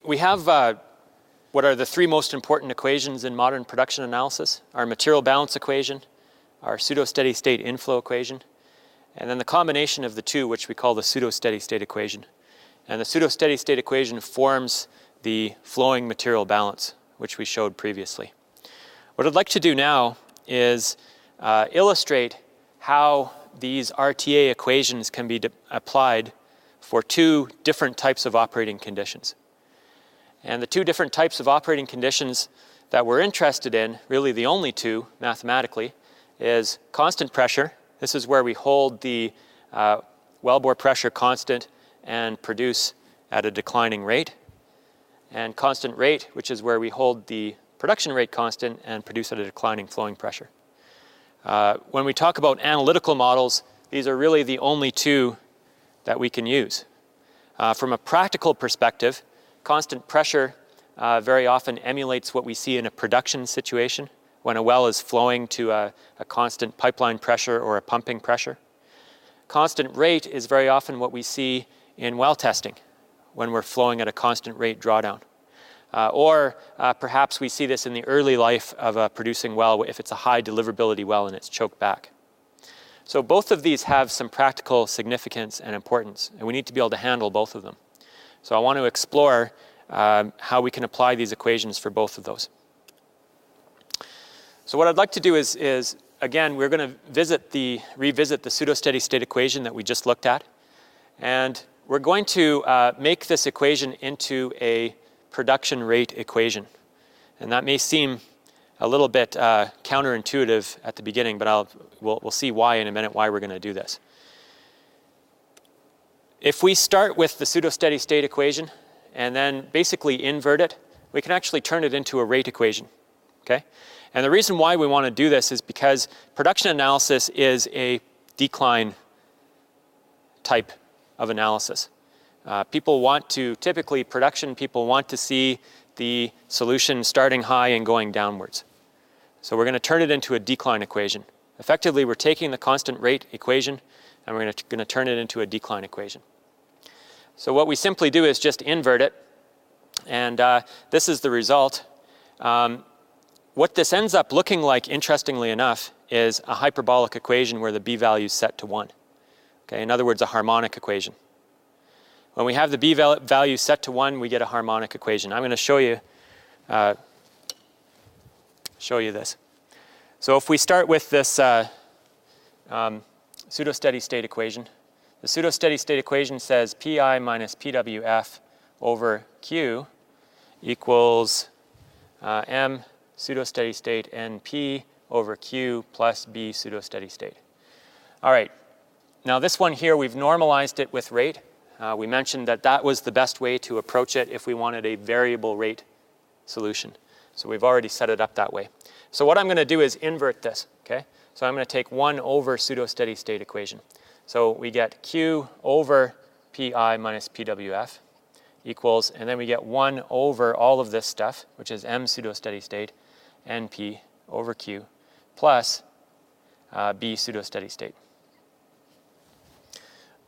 we have what are the three most important equations in modern production analysis: our material balance equation, our pseudo-steady state inflow equation, and then the combination of the two, which we call the pseudo-steady state equation. And the pseudo-steady state equation forms the flowing material balance, which we showed previously. What I'd like to do now is illustrate how these RTA equations can be applied for two different types of operating conditions. And the two different types of operating conditions that we're interested in, really the only two mathematically, is constant pressure. This is where we hold the wellbore pressure constant and produce at a declining rate. And constant rate, which is where we hold the production rate constant and produce at a declining flowing pressure. When we talk about analytical models, these are really the only two that we can use. From a practical perspective, constant pressure very often emulates what we see in a production situation when a well is flowing to a constant pipeline pressure or a pumping pressure. Constant rate is very often what we see in well testing when we're flowing at a constant rate drawdown. Or perhaps we see this in the early life of a producing well if it's a high deliverability well and it's choked back. So both of these have some practical significance and importance, and we need to be able to handle both of them. So I want to explore how we can apply these equations for both of those. So what I'd like to do is again, we're going to revisit the pseudo-steady state equation that we just looked at. And we're going to make this equation into a production rate equation. And that may seem a little bit counterintuitive at the beginning, but we'll see why in a minute, why we're going to do this. If we start with the pseudo-steady state equation and then basically invert it, we can actually turn it into a rate equation, okay? And the reason why we want to do this is because production analysis is a decline type of analysis. Production people want to see the solution starting high and going downwards. So we're going to turn it into a decline equation. Effectively, we're taking the constant rate equation and we're going to turn it into a decline equation. So what we simply do is just invert it, and this is the result. What this ends up looking like, interestingly enough, is a hyperbolic equation where the b value is set to 1. Okay, in other words, a harmonic equation. When we have the b value set to 1, we get a harmonic equation. I'm going to show you this. So if we start with this pseudo-steady state equation, the pseudo-steady state equation says Pi minus PWF over Q equals M pseudo-steady state NP over Q plus B pseudo-steady state. All right, now this one here, we've normalized it with rate. We mentioned that that was the best way to approach it if we wanted a variable rate solution. So we've already set it up that way. So what I'm going to do is invert this, okay? So I'm going to take 1 over pseudo-steady state equation. So we get Q over Pi minus PWF equals, and then we get 1 over all of this stuff, which is M pseudo-steady state, NP over Q, plus B pseudo-steady state.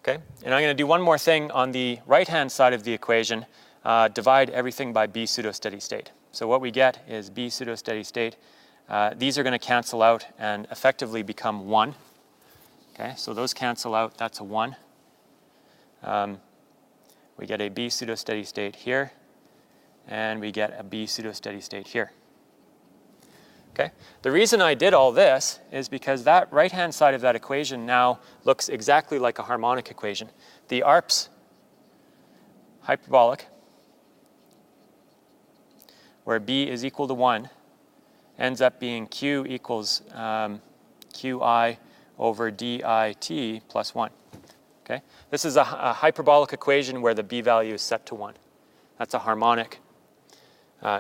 Okay, and I'm going to do one more thing on the right-hand side of the equation, divide everything by B pseudo-steady state. So what we get is B pseudo-steady state. These are going to cancel out and effectively become 1. Okay, so those cancel out, that's a 1. We get a B pseudo-steady state here, and we get a B pseudo-steady state here. Okay, the reason I did all this is because that right-hand side of that equation now looks exactly like a harmonic equation. The ARP's hyperbolic, where B is equal to 1, ends up being Q equals Qi over DIT plus 1. Okay? This is a hyperbolic equation where the B value is set to 1. That's a harmonic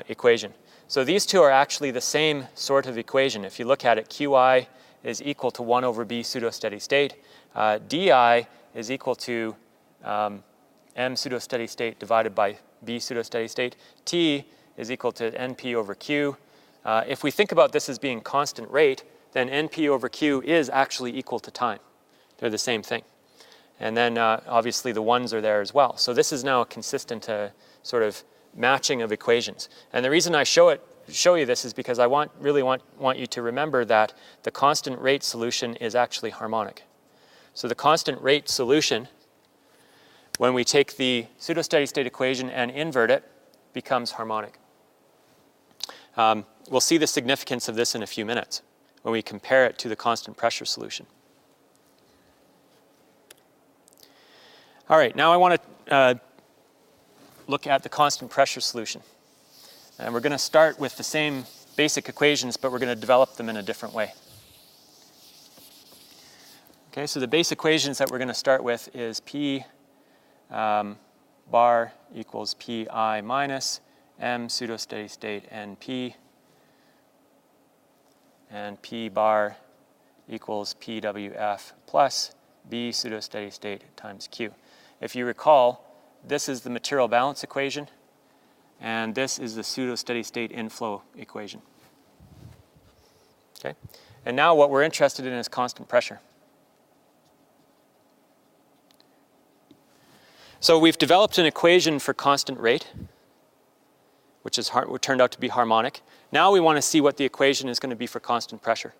equation. So these two are actually the same sort of equation. If you look at it, Qi is equal to 1 over B pseudo-steady state. Di is equal to M pseudo-steady state divided by B pseudo-steady state. T is equal to NP over Q. If we think about this as being constant rate, then NP over Q is actually equal to time. They're the same thing. And then obviously the 1s are there as well. So this is now a consistent sort of matching of equations. And the reason I show you this is because I really want you to remember that the constant rate solution is actually harmonic. So the constant rate solution, when we take the pseudo-steady state equation and invert it, becomes harmonic. We'll see the significance of this in a few minutes when we compare it to the constant pressure solution. All right, now I want to look at the constant pressure solution. And we're going to start with the same basic equations, but we're going to develop them in a different way. Okay, so the base equations that we're going to start with is P bar equals Pi minus M pseudo-steady state NP, and P bar equals PWF plus B pseudo-steady state times Q. If you recall, this is the material balance equation, and this is the pseudo-steady state inflow equation. Okay? And now what we're interested in is constant pressure. So we've developed an equation for constant rate, which turned out to be harmonic. Now we want to see what the equation is going to be for constant pressure.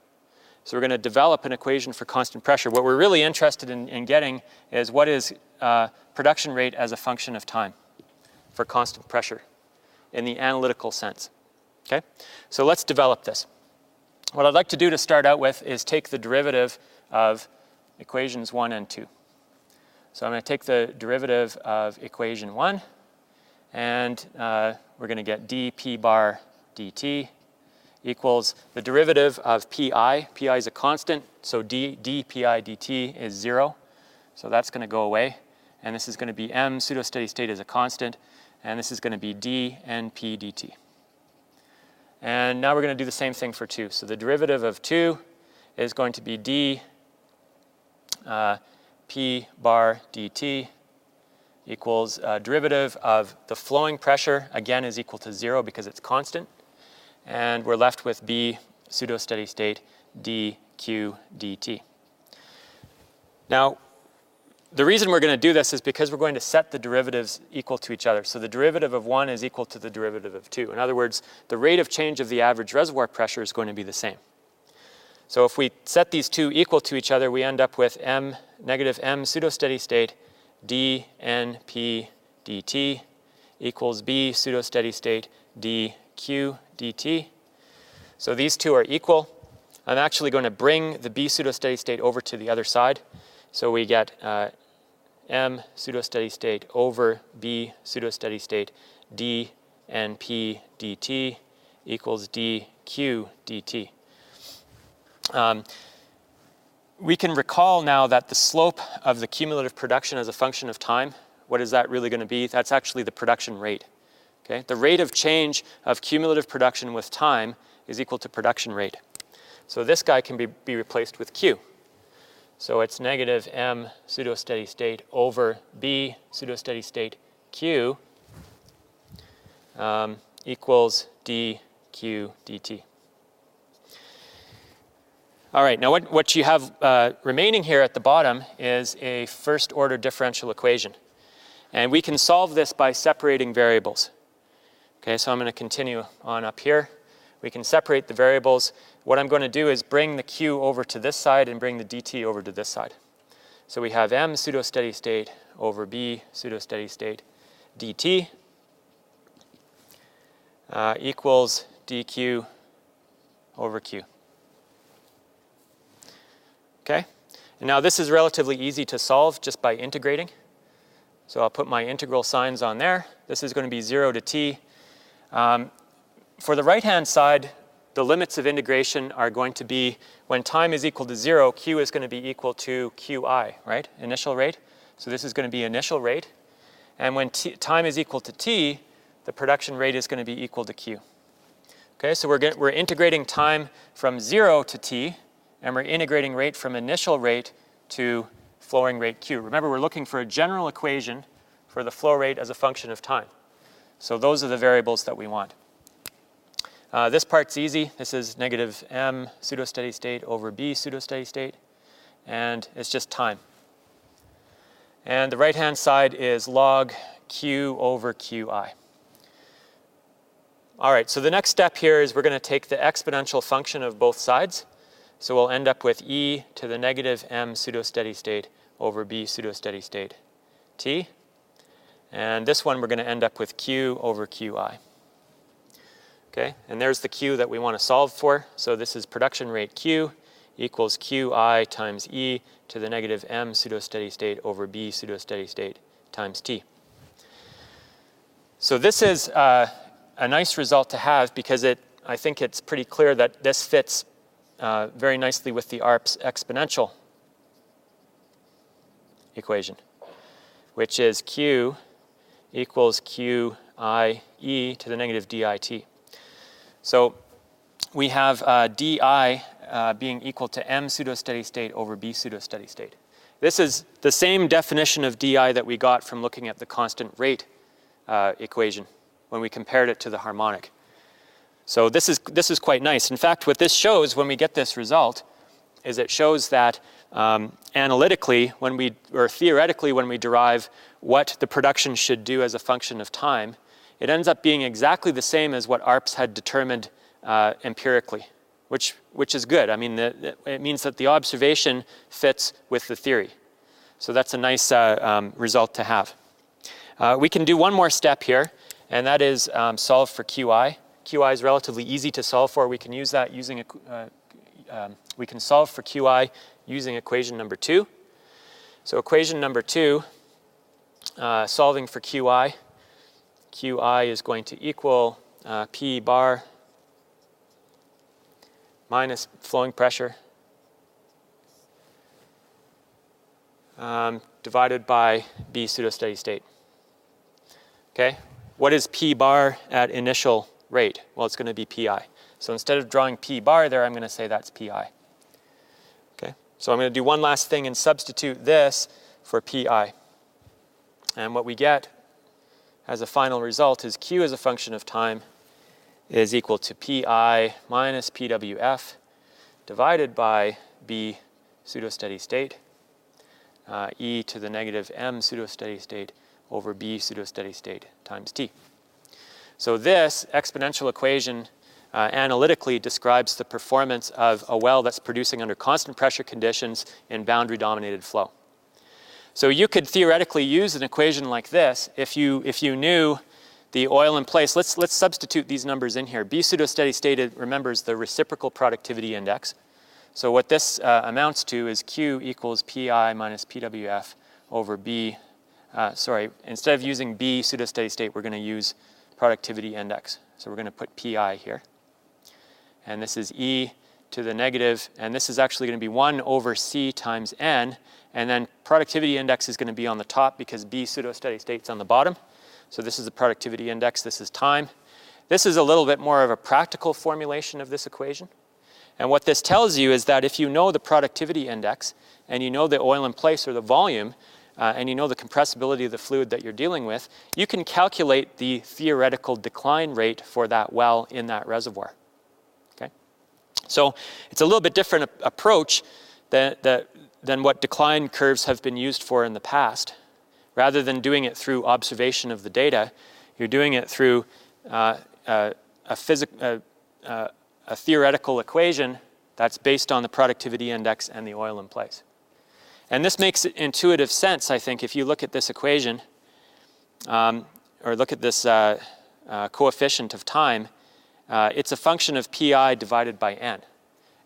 So we're going to develop an equation for constant pressure. What we're really interested in getting is what is production rate as a function of time for constant pressure in the analytical sense. Okay? So let's develop this. What I'd like to do to start out with is take the derivative of equations 1 and 2. So I'm going to take the derivative of equation 1, and we're going to get dP bar dt equals the derivative of pi. Pi is a constant, so dpi dt is 0. So that's going to go away. And this is going to be m pseudo-steady state as a constant, and this is going to be dnp dt. And now we're going to do the same thing for 2. So the derivative of 2 is going to be d p bar dt equals derivative of the flowing pressure, again, is equal to 0 because it's constant. And we're left with b pseudo-steady state dq dt. Now, the reason we're going to do this is because we're going to set the derivatives equal to each other. So the derivative of 1 is equal to the derivative of 2. In other words, the rate of change of the average reservoir pressure is going to be the same. So if we set these two equal to each other, we end up with negative m pseudo-steady state dnp dt equals b pseudo-steady state dq dt. So these two are equal. I'm actually going to bring the b pseudo-steady state over to the other side. So we get m pseudo-steady state over b pseudo-steady state dnp dt equals dq dt. We can recall now that the slope of the cumulative production as a function of time, what is that really going to be? That's actually the production rate. Okay? The rate of change of cumulative production with time is equal to production rate. So this guy can be replaced with Q. So it's negative m pseudo-steady state over b pseudo-steady state Q equals dq dt. All right, now what you have remaining here at the bottom is a first order differential equation. And we can solve this by separating variables. Okay, so I'm going to continue on up here. We can separate the variables. What I'm going to do is bring the q over to this side and bring the dt over to this side. So we have m pseudo-steady state over b pseudo-steady state dt equals dq over q. Okay, and now this is relatively easy to solve just by integrating. So I'll put my integral signs on there. This is going to be 0 to t. For the right-hand side, the limits of integration are going to be when time is equal to 0, q is going to be equal to qi, right? Initial rate. So this is going to be initial rate. And when time is equal to t, the production rate is going to be equal to q. Okay, so we're integrating time from 0 to t, and we're integrating rate from initial rate to flowing rate q. Remember, we're looking for a general equation for the flow rate as a function of time. So those are the variables that we want. This part's easy. This is negative m pseudo-steady state over b pseudo-steady state, and it's just time. And the right-hand side is log q over qi. All right, so the next step here is we're going to take the exponential function of both sides. So we'll end up with e to the negative m pseudo-steady state over b pseudo-steady state t. And this one we're going to end up with q over qi. Okay, and there's the q that we want to solve for. So this is production rate q equals qi times e to the negative m pseudo-steady state over b pseudo-steady state times t. So this is a nice result to have because I think it's pretty clear that this fits very nicely with the ARP's exponential equation, which is q equals qi e to the negative dit. So we have di being equal to m pseudo-steady state over b pseudo-steady state. This is the same definition of di that we got from looking at the constant rate equation when we compared it to the harmonic. So this is quite nice. In fact, what this shows when we get this result is it shows that analytically, or theoretically, when we derive what the production should do as a function of time, it ends up being exactly the same as what ARPS had determined empirically, which is good. I mean, it means that the observation fits with the theory. So that's a nice result to have. We can do one more step here, and that is solve for qi. Qi is relatively easy to solve for. We can use that using we can solve for qi using equation number 2. So equation number 2, solving for qi is going to equal P bar minus flowing pressure divided by B pseudo-steady state. Okay, what is P bar at initial rate? Well, it's going to be Pi. So instead of drawing P bar there, I'm going to say that's Pi. Okay, so I'm going to do one last thing and substitute this for Pi. And what we get as a final result is Q as a function of time is equal to Pi minus PWF divided by B pseudo-steady state, e to the negative m pseudo-steady state over b pseudo-steady state times t. So this exponential equation analytically describes the performance of a well that's producing under constant pressure conditions in boundary-dominated flow. So you could theoretically use an equation like this if you knew the oil in place. Let's substitute these numbers in here. B pseudo-steady state, remember, is the reciprocal productivity index. So what this amounts to is Q equals Pi minus PWF over B. Instead of using B pseudo-steady state, we're going to use productivity index. So we're going to put Pi here. And this is E to the negative, and this is actually going to be 1 over C times N. And then productivity index is going to be on the top because B pseudo-steady state's on the bottom. So this is the productivity index, this is time. This is a little bit more of a practical formulation of this equation. And what this tells you is that if you know the productivity index, and you know the oil in place or the volume, and you know the compressibility of the fluid that you're dealing with, you can calculate the theoretical decline rate for that well in that reservoir. Okay? So it's a little bit different approach than what decline curves have been used for in the past. Rather than doing it through observation of the data, you're doing it through a theoretical equation that's based on the productivity index and the oil in place. And this makes intuitive sense, I think, if you look at this equation, or look at this coefficient of time. It's a function of Pi divided by N.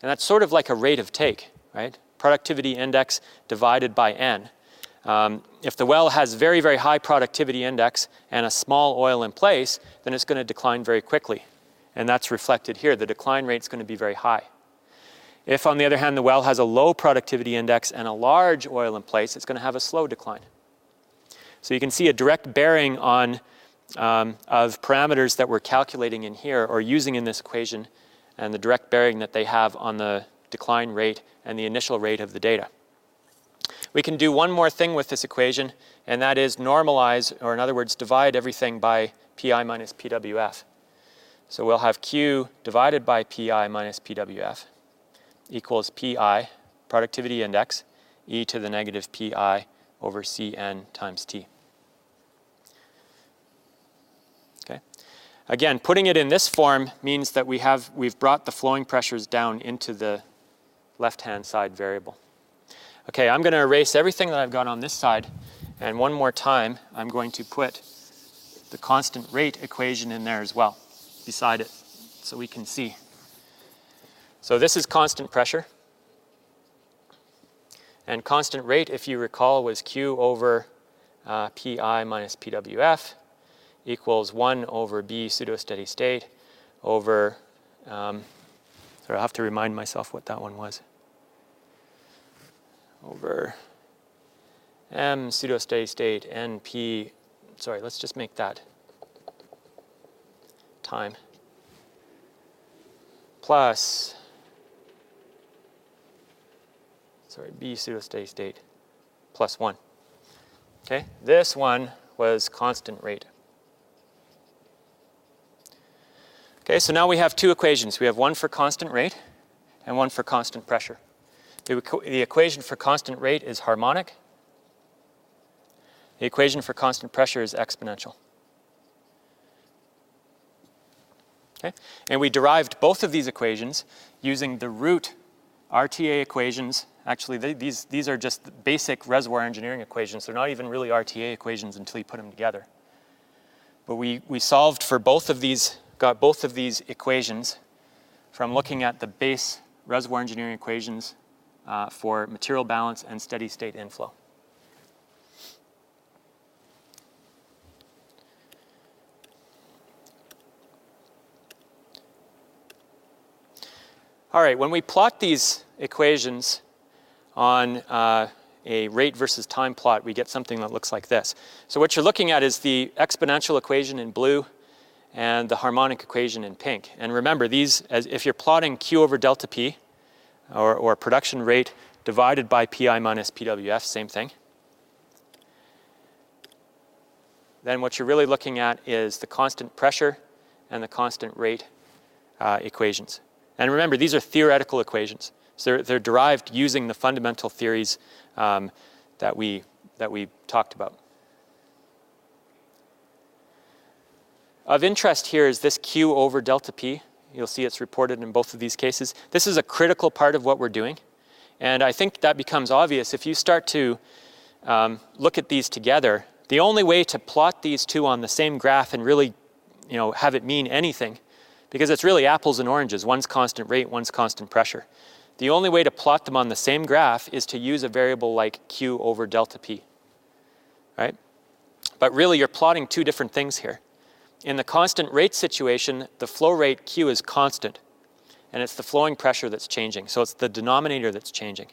And that's sort of like a rate of take, right? Productivity index divided by N. If the well has very, very high productivity index and a small oil in place, then it's going to decline very quickly. And that's reflected here. The decline rate is going to be very high. If, on the other hand, the well has a low productivity index and a large oil in place, it's going to have a slow decline. So you can see a direct bearing on of parameters that we're calculating in here or using in this equation, and the direct bearing that they have on the decline rate and the initial rate of the data. We can do one more thing with this equation, and that is normalize, or in other words, divide everything by Pi minus PWF. So we'll have Q divided by Pi minus PWF equals Pi, productivity index, e to the negative Pi over Cn times T. Okay. Again, putting it in this form means that we've brought the flowing pressures down into the left-hand side variable. Okay, I'm going to erase everything that I've got on this side, and one more time I'm going to put the constant rate equation in there as well, beside it, so we can see. So this is constant pressure. And constant rate, if you recall, was Q over PI minus PWF equals 1 over B pseudo-steady state over, sorry, I'll have to remind myself what that one was, over M pseudo-steady state NP, sorry, let's just make that time, plus, sorry, B pseudo-steady state plus 1. Okay, this one was constant rate. Okay, so now we have two equations. We have one for constant rate and one for constant pressure. The equation for constant rate is harmonic. The equation for constant pressure is exponential. Okay, and we derived both of these equations using the root RTA equations. Actually, these are just basic reservoir engineering equations. They're not even really RTA equations until you put them together. But we solved for both of these, got both of these equations from looking at the base reservoir engineering equations for material balance and steady state inflow. All right, when we plot these equations on a rate versus time plot, we get something that looks like this. So what you're looking at is the exponential equation in blue and the harmonic equation in pink. And remember, these, if you're plotting Q over delta P, or production rate divided by PI minus PWF, same thing. Then what you're really looking at is the constant pressure and the constant rate equations. And remember, these are theoretical equations. So they're derived using the fundamental theories that we talked about. Of interest here is this Q over delta P. You'll see it's reported in both of these cases. This is a critical part of what we're doing. And I think that becomes obvious if you start to look at these together. The only way to plot these two on the same graph and really, have it mean anything, because it's really apples and oranges. One's constant rate, one's constant pressure. The only way to plot them on the same graph is to use a variable like Q over delta P, right? But really, you're plotting two different things here. In the constant rate situation, the flow rate Q is constant, and it's the flowing pressure that's changing. So it's the denominator that's changing.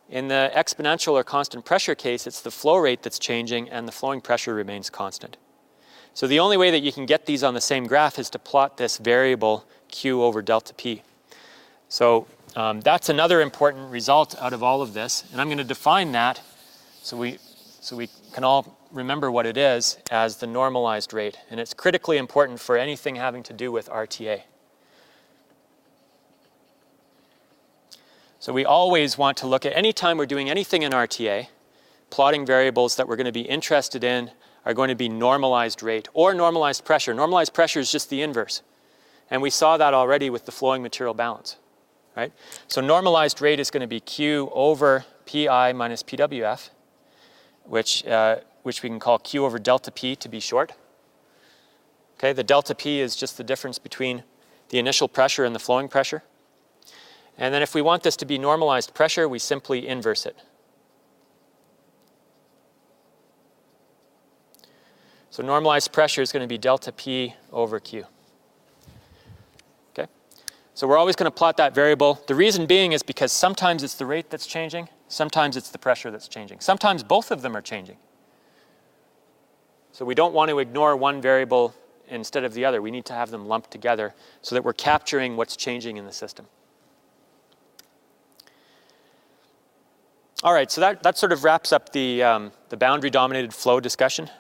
In the exponential or constant pressure case, it's the flow rate that's changing, and the flowing pressure remains constant. So the only way that you can get these on the same graph is to plot this variable Q over delta P. So that's another important result out of all of this. And I'm going to define that so we can all remember what it is as the normalized rate. And it's critically important for anything having to do with RTA. So we always want to look at, any time we're doing anything in RTA, plotting variables that we're going to be interested in are going to be normalized rate or normalized pressure. Normalized pressure is just the inverse. And we saw that already with the flowing material balance, right? So normalized rate is going to be Q over PI minus PWF, which we can call Q over delta P to be short. Okay, the delta P is just the difference between the initial pressure and the flowing pressure. And then if we want this to be normalized pressure, we simply inverse it. So normalized pressure is going to be delta P over Q. Okay? So we're always going to plot that variable. The reason being is because sometimes it's the rate that's changing, sometimes it's the pressure that's changing. Sometimes both of them are changing. So we don't want to ignore one variable instead of the other. We need to have them lumped together so that we're capturing what's changing in the system. All right, so that sort of wraps up the boundary-dominated flow discussion.